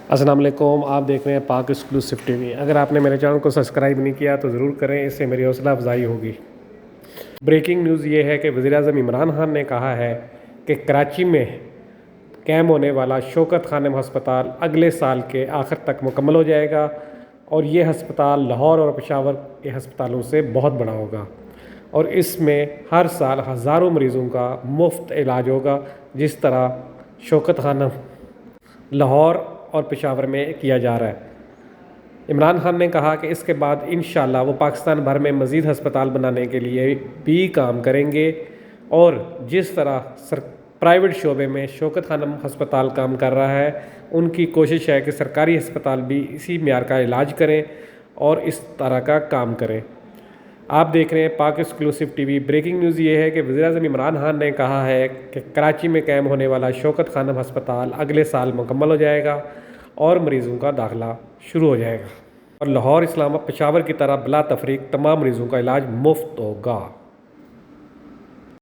السلام علیکم، آپ دیکھ رہے ہیں پاک ایکسکلوسیو ٹی وی۔ اگر آپ نے میرے چینل کو سبسکرائب نہیں کیا تو ضرور کریں، اس سے میری حوصلہ افزائی ہوگی۔ بریکنگ نیوز یہ ہے کہ وزیر اعظم عمران خان نے کہا ہے کہ کراچی میں قائم ہونے والا شوکت خانم ہسپتال اگلے سال کے آخر تک مکمل ہو جائے گا اور یہ ہسپتال لاہور اور پشاور کے ہسپتالوں سے بہت بڑا ہوگا اور اس میں ہر سال ہزاروں مریضوں کا مفت علاج ہوگا، جس طرح شوکت خانم لاہور اور پشاور میں کیا جا رہا ہے۔ عمران خان نے کہا کہ اس کے بعد انشاءاللہ وہ پاکستان بھر میں مزید ہسپتال بنانے کے لیے بھی کام کریں گے اور جس طرح پرائیویٹ شعبے میں شوکت خانم ہسپتال کام کر رہا ہے، ان کی کوشش ہے کہ سرکاری ہسپتال بھی اسی معیار کا علاج کریں اور اس طرح کا کام کریں۔ آپ دیکھ رہے ہیں پاک exclusive T V. Breaking news یہ ہے کہ وزیر اعظم عمران خان نے کہا ہے کہ کراچی میں قائم ہونے والا شوکت خانم ہسپتال اگلے سال مکمل ہو جائے گا اور مریضوں کا داخلہ شروع ہو جائے گا اور لاہور، اسلام آباد، پشاور کی طرح بلا تفریق تمام مریضوں کا علاج مفت ہوگا۔